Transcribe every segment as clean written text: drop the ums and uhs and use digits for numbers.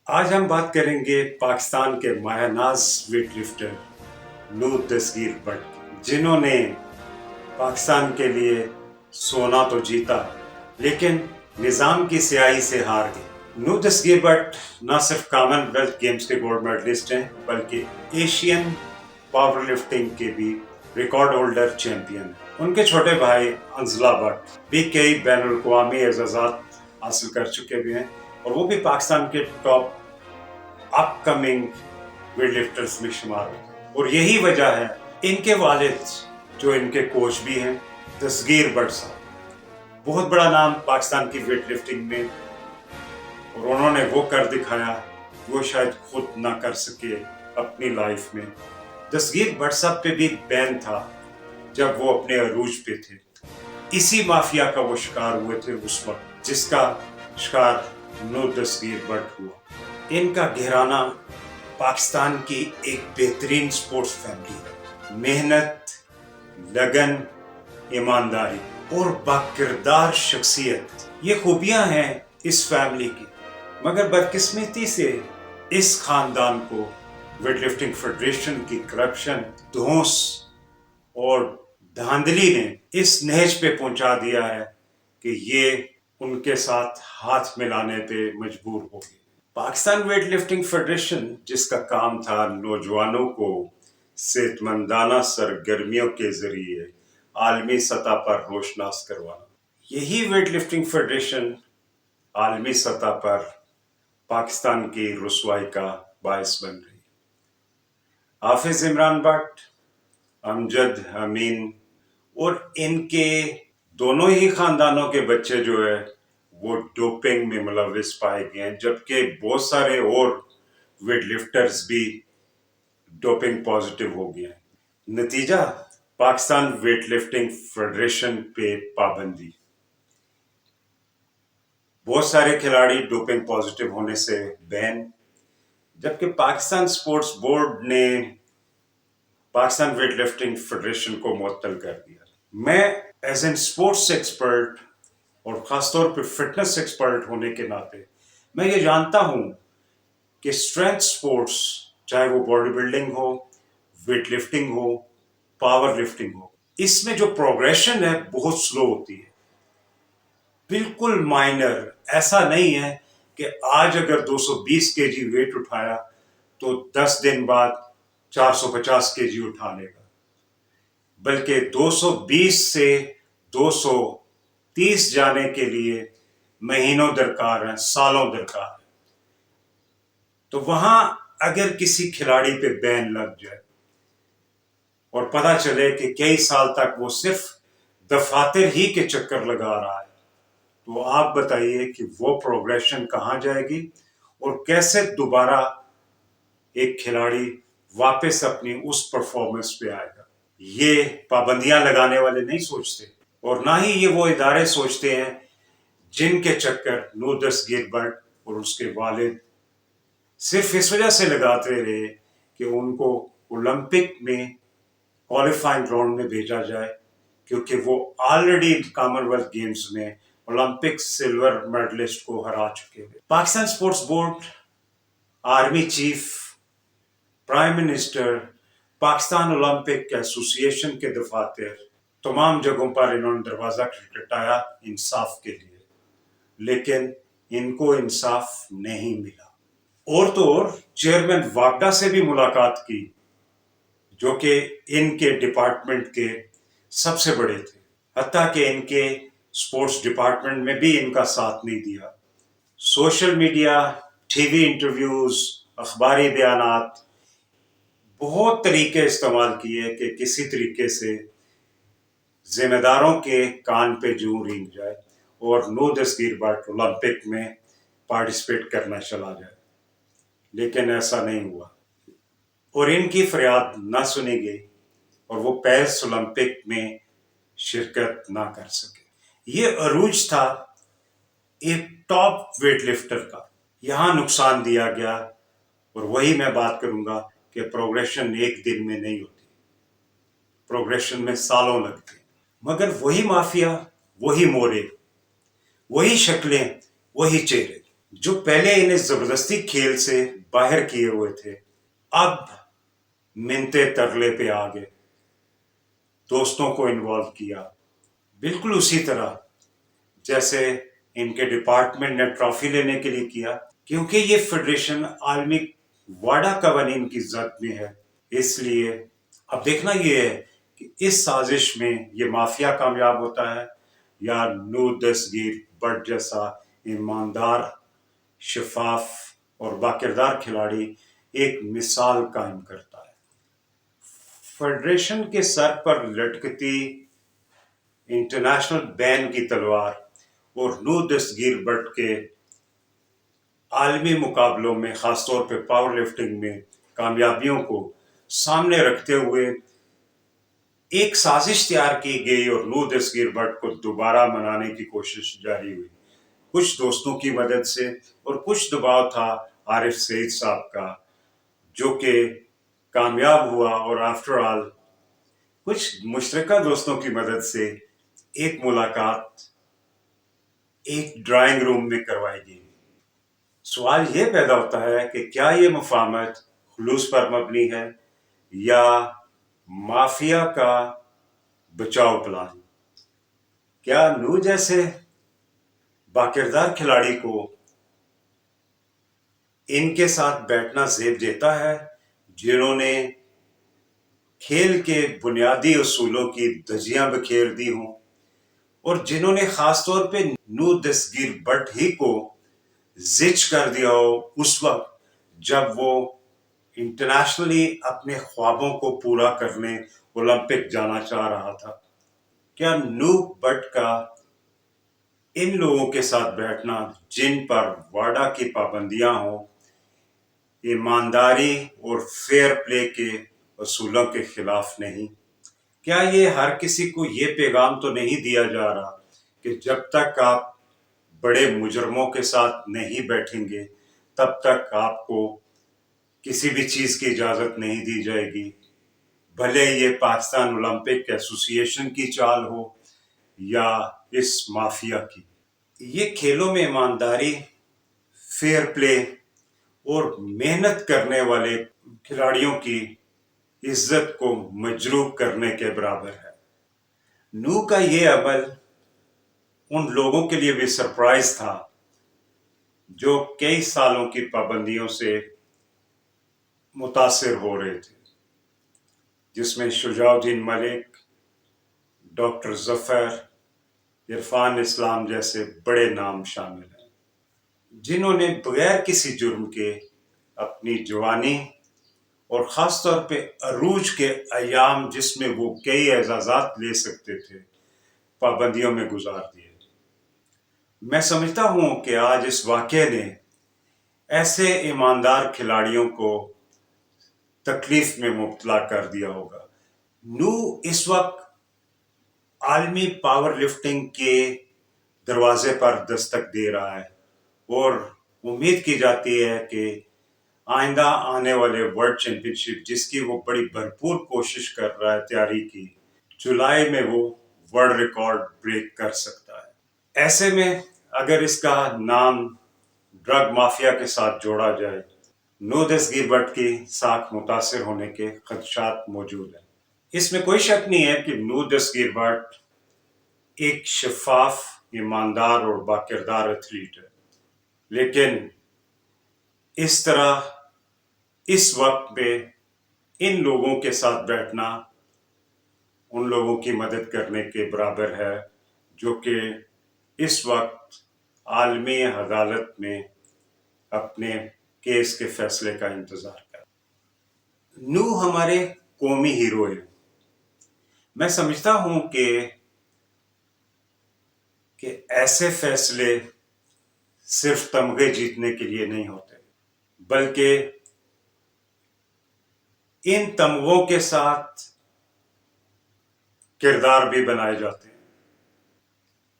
آج ہم بات کریں گے پاکستان کے Mahnaz weight lifter Noor Dastagir Butt کی، جنہوں نے پاکستان کے لیے سونا تو جیتا لیکن نظام کی سیاہی سے ہار گئے۔ نور دستگیر بٹ نہ صرف کامن ویلتھ گیمز کے گولڈ میڈلسٹ ہیں بلکہ ایشین پاور لفٹنگ کے بھی ریکارڈ ہولڈر چیمپئن ہیں۔ ان کے چھوٹے بھائی انزلہ بٹ بھی کئی بین الاقوامی اعزازات حاصل کر چکے ہوئے ہیں اور وہ بھی پاکستان کے top up coming wait lifters میں شمار ہوتے ہیں، اور یہی وجہ ہے ان کے والد جو ان کے کوچ بھی ہیں دستگیر بٹ صاحب، بہت بڑا نام پاکستان کی ویٹ لفٹنگ میں، اور انہوں نے وہ کر دکھایا وہ شاید خود نہ کر سکے اپنی لائف میں۔ دستگیر بٹ صاحب پہ بھی بین تھا جب وہ اپنے عروج پہ تھے، اسی مافیا کا وہ شکار ہوئے تھے اس وقت جس کا شکار نور دستگیر بٹ ہوا۔ ان کا گھرانہ پاکستان کی ایک بہترین سپورٹس فیملی ہے۔ محنت، لگن، ایمانداری اور باکردار شخصیت یہ خوبیاں ہیں اس فیملی کی، مگر بدقسمتی سے اس خاندان کو ویٹ لفٹنگ فیڈریشن کی کرپشن، دھونس اور دھاندلی نے اس نہج پہ پہنچا دیا ہے کہ یہ ان کے ساتھ ہاتھ ملانے پہ مجبور ہو گئے۔ پاکستان ویٹ لفٹنگ فیڈریشن جس کا کام تھا نوجوانوں کو صحت مندانہ سرگرمیوں کے ذریعے عالمی سطح پر روشناس کروانا، یہی ویٹ لفٹنگ فیڈریشن عالمی سطح پر پاکستان کی رسوائی کا باعث بن رہی۔ حافظ عمران بٹ، امجد امین اور ان کے دونوں ہی خاندانوں کے بچے جو ہے وہ ڈوپنگ میں ملوث پائے گئے ہیں، جبکہ بہت سارے اور ویٹ لفٹرز بھی ڈوپنگ پازیٹیو ہو گئے ہیں۔ نتیجہ پاکستان ویٹ لفٹنگ فیڈریشن پہ پابندی، بہت سارے کھلاڑی ڈوپنگ پازیٹیو ہونے سے بین، جبکہ پاکستان سپورٹس بورڈ نے پاکستان ویٹ لفٹنگ فیڈریشن کو معطل کر دیا۔ میں ایز این اسپورٹس ایکسپرٹ اور خاص طور پہ فٹنس ایکسپرٹ ہونے کے ناطے میں یہ جانتا ہوں کہ اسٹرینتھ سپورٹس، چاہے وہ باڈی بلڈنگ ہو، ویٹ لفٹنگ ہو، پاور لفٹنگ ہو، اس میں جو پروگریشن ہے بہت سلو ہوتی ہے، بالکل مائنر۔ ایسا نہیں ہے کہ آج اگر 220 کے جی ویٹ اٹھایا تو 10 دن بعد 450 کے جی اٹھا لے گا، بلکہ 220 سے 230 جانے کے لیے مہینوں درکار ہیں، سالوں درکار ہیں۔ تو وہاں اگر کسی کھلاڑی پہ بین لگ جائے اور پتہ چلے کہ کئی سال تک وہ صرف دفاتر ہی کے چکر لگا رہا ہے، تو آپ بتائیے کہ وہ پروگریشن کہاں جائے گی اور کیسے دوبارہ ایک کھلاڑی واپس اپنی اس پرفارمنس پہ آئے گا۔ یہ پابندیاں لگانے والے نہیں سوچتے، اور نہ ہی یہ وہ ادارے سوچتے ہیں جن کے چکر نور دستگیر بٹ اور اس کے والد صرف اس وجہ سے لگاتے رہے کہ ان کو اولمپک میں کوالیفائنگ راؤنڈ میں بھیجا جائے، کیونکہ وہ آلریڈی کامن ویلتھ گیمز میں اولمپک سلور میڈلسٹ کو ہرا چکے ہوئے۔ Pakistan sports board, army chief, prime minister, Pakistan Olympic ایسوسی ایشن کے دفاتر، تمام جگہوں پر انہوں نے دروازہ کھٹکھٹایا انصاف کے لیے، لیکن ان کو انصاف نہیں ملا۔ اور تو اور چیئرمین واگڈا سے بھی ملاقات کی جو کہ ان کے ڈپارٹمنٹ کے سب سے بڑے تھے، حتیٰ کہ ان کے سپورٹس ڈپارٹمنٹ میں بھی ان کا ساتھ نہیں دیا۔ Social media, TV interviews, اخباری بیانات، بہت طریقے استعمال کیے کہ کسی طریقے سے ذمہ داروں کے کان پہ جوں رینگ جائے اور نور دستگیر بٹ اولمپک میں پارٹیسپیٹ کرنا چلا جائے، لیکن ایسا نہیں ہوا اور ان کی فریاد نہ سنی گئی اور وہ پیرس اولمپک میں شرکت نہ کر سکے۔ یہ عروج تھا ایک ٹاپ ویٹ لفٹر کا، یہاں نقصان دیا گیا، اور وہی میں بات کروں گا کہ پروگریشن ایک دن میں نہیں ہوتی، پروگریشن میں سالوں لگتے ہیں، مگر وہی مافیا، وہی مورے، وہی شکلیں، وہی چہرے۔ جو پہلے انہیں زبردستی کھیل سے باہر کیے ہوئے تھے، اب منتے ترلے پہ آ گئے، دوستوں کو انوالو کیا، بالکل اسی طرح جیسے ان کے ڈپارٹمنٹ نے ٹرافی لینے کے لیے کیا، کیونکہ یہ فیڈریشن عالمی واڈا قوانین کی زد میں ہے۔ اس لیے اب دیکھنا یہ ہے کہ اس سازش میں یہ مافیا کامیاب ہوتا ہے یا نور دستگیر بٹ جیسا ایماندار، شفاف اور باکردار کھلاڑی ایک مثال قائم کرتا ہے۔ فیڈریشن کے سر پر لٹکتی انٹرنیشنل بین کی تلوار اور نور دستگیر بٹ کے عالمی مقابلوں میں، خاص طور پہ پاور لفٹنگ میں کامیابیوں کو سامنے رکھتے ہوئے ایک سازش تیار کی گئی اور نور دستگیر بٹ کو دوبارہ منانے کی کوشش جاری ہوئی، کچھ دوستوں کی مدد سے اور کچھ دباؤ تھا عارف سعید صاحب کا، جو کہ کامیاب ہوا، اور آفٹر آل کچھ مشترکہ دوستوں کی مدد سے ایک ملاقات ایک ڈرائنگ روم میں کروائی گئی۔ سوال یہ پیدا ہوتا ہے کہ کیا یہ مفاہمت خلوص پر مبنی ہے یا مافیا کا بچاؤ پلان؟ کیا نور جیسے باکردار کھلاڑی کو ان کے ساتھ بیٹھنا زیب دیتا ہے، جنہوں نے کھیل کے بنیادی اصولوں کی دھجیاں بکھیر دی ہوں اور جنہوں نے خاص طور پہ نور دستگیر بٹ ہی کو زچ کر دیا ہو اس وقت جب وہ انٹرنیشنلی اپنے خوابوں کو پورا کرنے اولمپک جانا چاہ رہا تھا؟ کیا نور بٹ کا ان لوگوں کے ساتھ بیٹھنا جن پر واڈا کی پابندیاں ہوں، ایمانداری اور فیئر پلے کے اصولوں کے خلاف نہیں؟ کیا یہ ہر کسی کو یہ پیغام تو نہیں دیا جا رہا کہ جب تک آپ بڑے مجرموں کے ساتھ نہیں بیٹھیں گے تب تک آپ کو کسی بھی چیز کی اجازت نہیں دی جائے گی، بھلے یہ پاکستان اولمپک ایسوسی ایشن کی چال ہو یا اس مافیا کی؟ یہ کھیلوں میں ایمانداری، فیئر پلے اور محنت کرنے والے کھلاڑیوں کی عزت کو مجروح کرنے کے برابر ہے۔ نو کا یہ عمل ان لوگوں کے لیے بھی سرپرائز تھا جو کئی سالوں کی پابندیوں سے متاثر ہو رہے تھے، جس میں شجاع الدین ملک، ڈاکٹر ظفر، عرفان اسلام جیسے بڑے نام شامل ہیں، جنہوں نے بغیر کسی جرم کے اپنی جوانی اور خاص طور پہ عروج کے ایام جس میں وہ کئی اعزازات لے سکتے تھے، پابندیوں میں گزار دیے۔ میں سمجھتا ہوں کہ آج اس واقعے نے ایسے ایماندار کھلاڑیوں کو تکلیف میں مبتلا کر دیا ہوگا۔ نو اس وقت عالمی پاور لفٹنگ کے دروازے پر دستک دے رہا ہے اور امید کی جاتی ہے کہ آئندہ آنے والے ورلڈ چیمپئن شپ، جس کی وہ بڑی بھرپور کوشش کر رہا ہے تیاری کی، جولائی میں وہ ورلڈ ریکارڈ بریک کر سکتا ہے۔ ایسے میں اگر اس کا نام ڈرگ مافیا کے ساتھ جوڑا جائے، نور دستگیر بٹ کی ساکھ متاثر ہونے کے خدشات موجود ہیں۔ اس میں کوئی شک نہیں ہے کہ نور دستگیر بٹ ایک شفاف، ایماندار اور باکردار ایتھلیٹ ہے، لیکن اس طرح اس وقت پہ ان لوگوں کے ساتھ بیٹھنا ان لوگوں کی مدد کرنے کے برابر ہے جو کہ اس وقت عالمی عدالت میں اپنے کیس کے فیصلے کا انتظار کر۔ نو ہمارے قومی ہیرو ہیں۔ میں سمجھتا ہوں کہ ایسے فیصلے صرف تمغے جیتنے کے لیے نہیں ہوتے، بلکہ ان تمغوں کے ساتھ کردار بھی بنائے جاتے ہیں۔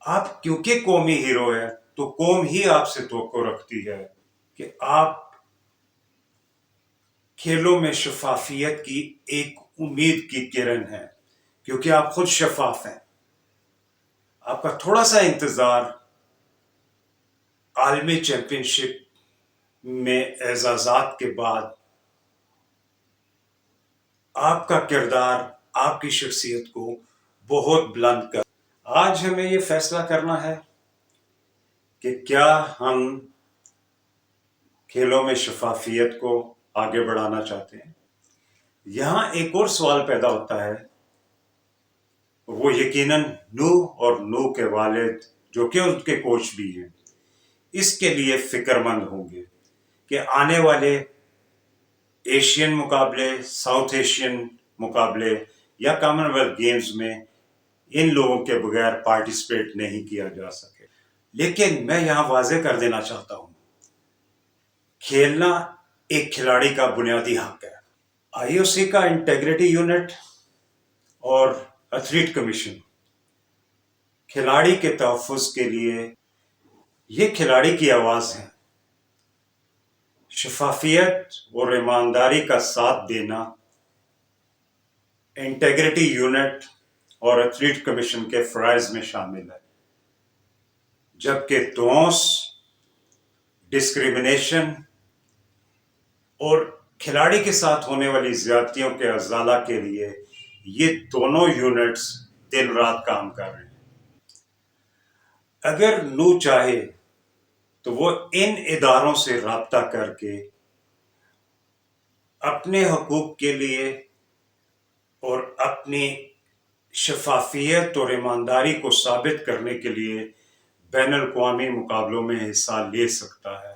آپ کیونکہ قومی ہیرو ہیں تو قوم ہی آپ سے توقع رکھتی ہے کہ آپ کھیلوں میں شفافیت کی ایک امید کی کرن ہے، کیونکہ آپ خود شفاف ہیں۔ آپ کا تھوڑا سا انتظار عالمی چیمپئن شپ میں اعزازات کے بعد آپ کا کردار آپ کی شخصیت کو بہت بلند کر. آج ہمیں یہ فیصلہ کرنا ہے کہ کیا ہم کھیلوں میں شفافیت کو آگے بڑھانا چاہتے ہیں. یہاں ایک اور سوال پیدا ہوتا ہے، وہ یقیناً نو اور نو کے والد جو کہ ان کے کوچ بھی ہیں اس کے لیے فکر مند ہوں گے کہ آنے والے ایشین مقابلے، ساؤتھ ایشین مقابلے یا کامن ویلتھ گیمز میں ان لوگوں کے بغیر پارٹیسپیٹ نہیں کیا جا سکے. لیکن میں یہاں واضح کر دینا چاہتا ہوں، کھیلنا ایک کھلاڑی کا بنیادی حق ہے. آئی او سی کا انٹیگریٹی یونٹ اور ایتھلیٹ کمیشن کھلاڑی کے تحفظ کے لیے یہ کھلاڑی کی آواز ہے. شفافیت اور ایمانداری کا ساتھ دینا انٹیگریٹی یونٹ اور ایتھلیٹ کمیشن کے فرائض میں شامل ہے، جبکہ دونس، ڈسکریمنیشن اور کھلاڑی کے ساتھ ہونے والی زیادتیوں کے ازالہ کے لیے یہ دونوں یونٹس دن رات کام کر رہے ہیں. اگر نو چاہے تو وہ ان اداروں سے رابطہ کر کے اپنے حقوق کے لیے اور اپنی شفافیت اور ایمانداری کو ثابت کرنے کے لیے بین الاقوامی مقابلوں میں حصہ لے سکتا ہے.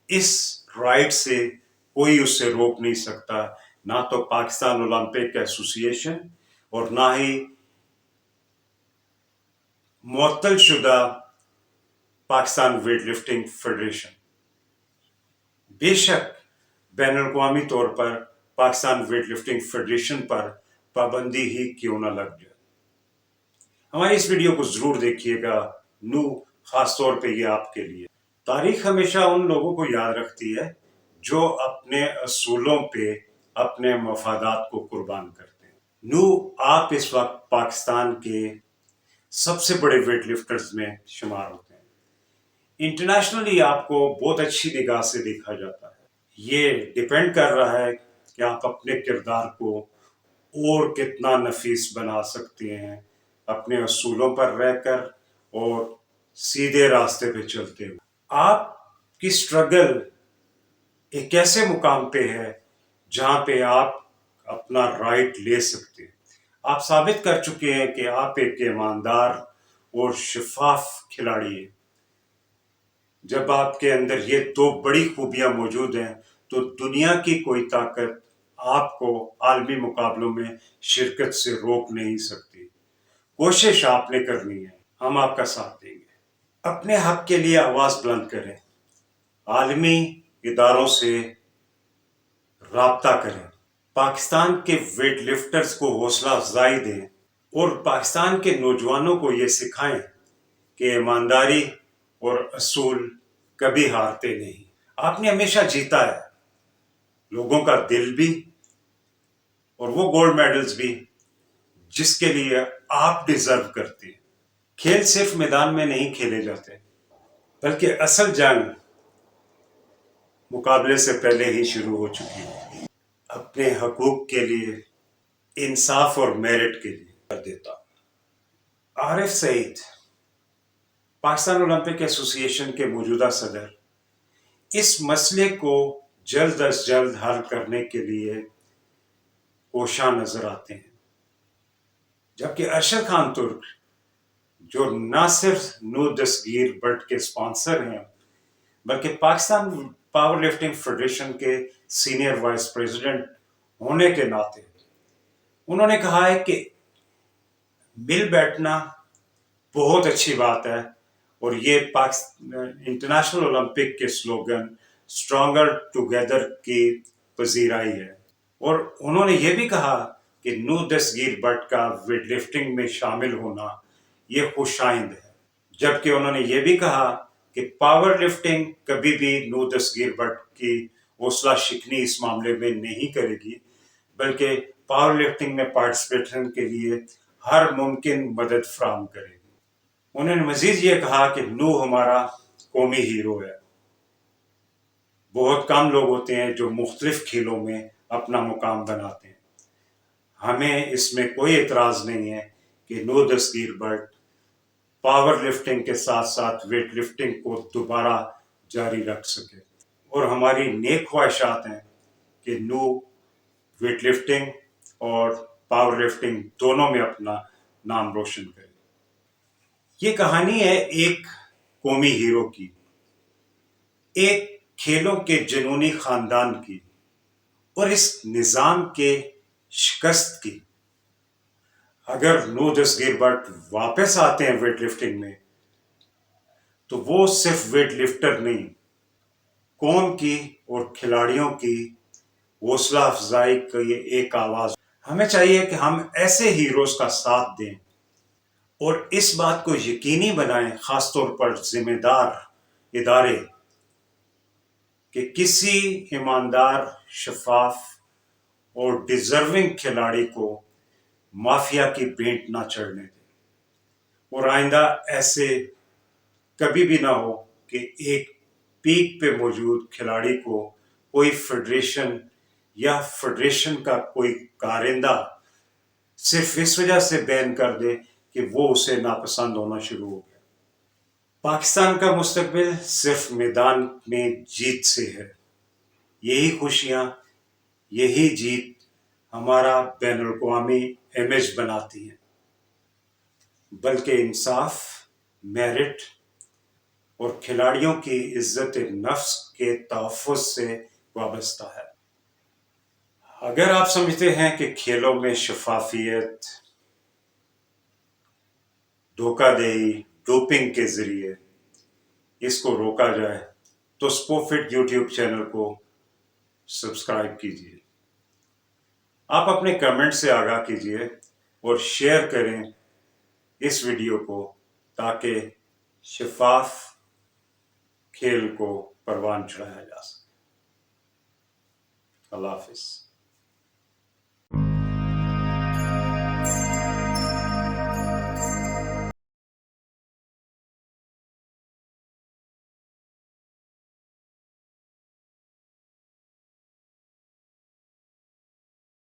اس رائٹ سے کوئی اس سے روک نہیں سکتا، نہ تو پاکستان اولمپک ایسوسی ایشن اور نہ ہی معطل شدہ پاکستان ویٹ لفٹنگ فیڈریشن. بے شک بین الاقوامی طور پر پاکستان ویٹ لفٹنگ فیڈریشن پر پابندی ہی کیوں نہ لگ جائے. ہماری اس ویڈیو کو ضرور دیکھیے گا. نو خاص طور پہ یہ آپ کے لیے. تاریخ ہمیشہ ان لوگوں کو یاد رکھتی ہے جو اپنے اصولوں پہ اپنے مفادات کو قربان کرتے ہیں. نو آپ اس وقت پاکستان کے سب سے بڑے ویٹ لفٹرز میں شمار ہوتے ہیں. انٹرنیشنلی آپ کو بہت اچھی نگاہ سے دیکھا جاتا ہے. یہ ڈیپینڈ کر رہا ہے کہ آپ اپنے کردار کو اور کتنا نفیس بنا سکتے ہیں اپنے اصولوں پر رہ کر اور سیدھے راستے پہ چلتے ہوئے. آپ کی سٹرگل ایک ایسے مقام پہ ہے جہاں پہ آپ اپنا رائٹ لے سکتے ہیں. آپ ثابت کر چکے ہیں کہ آپ ایک ایماندار اور شفاف کھلاڑی ہیں. جب آپ کے اندر یہ دو بڑی خوبیاں موجود ہیں تو دنیا کی کوئی طاقت آپ کو عالمی مقابلوں میں شرکت سے روک نہیں سکتی. کوشش آپ نے کرنی ہے، ہم آپ کا ساتھ دیں گے. اپنے حق کے لیے آواز بلند کریں، عالمی اداروں سے رابطہ کریں، پاکستان کے ویٹ لفٹرز کو حوصلہ افزائی دیں اور پاکستان کے نوجوانوں کو یہ سکھائیں کہ ایمانداری اور اصول کبھی ہارتے نہیں. آپ نے ہمیشہ جیتا ہے لوگوں کا دل بھی اور وہ گولڈ میڈلز بھی جس کے لیے آپ ڈیزرو کرتے ہیں. کھیل صرف میدان میں نہیں کھیلے جاتے بلکہ اصل جنگ مقابلے سے پہلے ہی شروع ہو چکی ہے. اپنے حقوق کے لیے، انصاف اور میرٹ کے لیے کر دیتا. عارف سعید، پاکستان اولمپک ایسوسی ایشن کے موجودہ صدر، اس مسئلے کو جلد از جلد حل کرنے کے لیے کوشاں نظر آتے ہیں، جبکہ ارشد خان ترک جو نہ صرف نو دستگیر بٹ کے اسپانسر ہیں بلکہ پاکستان پاور لفٹنگ فیڈریشن کے سینئر وائس پریزیڈنٹ ہونے کے ناطے انہوں نے کہا ہے کہ مل بیٹھنا بہت اچھی بات ہے اور یہ انٹرنیشنل اولمپک کے سلوگن اسٹرانگر ٹوگیدر کی پذیرائی ہے. اور انہوں نے یہ بھی کہا کہ نو دستگیر بٹ کا ویٹ لفٹنگ میں شامل ہونا یہ خوش آئند ہے، جبکہ انہوں نے یہ بھی کہا کہ پاور لفٹنگ کبھی بھی نو دستگیر بٹ کی حوصلہ شکنی اس معاملے میں نہیں کرے گی بلکہ پاور لفٹنگ میں پارٹیسپیشن کے لیے ہر ممکن مدد فراہم کرے گی. انہوں نے مزید یہ کہا کہ نو ہمارا قومی ہیرو ہے. بہت کم لوگ ہوتے ہیں جو مختلف کھیلوں میں اپنا مقام بناتے ہیں. ہمیں اس میں کوئی اعتراض نہیں ہے کہ نور دستگیر بٹ پاور لفٹنگ کے ساتھ ساتھ ویٹ لفٹنگ کو دوبارہ جاری رکھ سکے. اور ہماری نیک خواہشات ہیں کہ نو ویٹ لفٹنگ اور پاور لفٹنگ دونوں میں اپنا نام روشن کرے. یہ کہانی ہے ایک قومی ہیرو کی، ایک کھیلوں کے جنونی خاندان کی، اور اس نظام کے شکست کی. اگر نو دستگیر بٹ واپس آتے ہیں ویٹ لفٹنگ میں تو وہ صرف ویٹ لفٹر نہیں، قوم کی اور کھلاڑیوں کی حوصلہ افزائی کی ایک آواز. ہمیں چاہیے کہ ہم ایسے ہیروز کا ساتھ دیں اور اس بات کو یقینی بنائیں، خاص طور پر ذمہ دار ادارے، کہ کسی ایماندار، شفاف اور ڈیزرونگ کھلاڑی کو مافیا کی بھینٹ نہ چڑھنے دیں. اور آئندہ ایسے کبھی بھی نہ ہو کہ ایک پیک پہ موجود کھلاڑی کو کوئی فیڈریشن کا کوئی کارندہ صرف اس وجہ سے بین کر دے کہ وہ اسے ناپسند ہونا شروع ہو گیا. پاکستان کا مستقبل صرف میدان میں جیت سے ہے. یہی خوشیاں، یہی جیت ہمارا بین الاقوامی امیج بناتی ہیں، بلکہ انصاف، میرٹ اور کھلاڑیوں کی عزت نفس کے تحفظ سے وابستہ ہے. اگر آپ سمجھتے ہیں کہ کھیلوں میں شفافیت، دھوکہ دہی، ڈوپنگ کے ذریعے اس کو روکا جائے تو سپوفٹ یوٹیوب چینل کو سبسکرائب کیجیے. آپ اپنے کمنٹ سے آگاہ کیجیے اور شیئر کریں اس ویڈیو کو تاکہ شفاف کھیل کو پروان چڑھایا جا سکے. اللہ حافظ.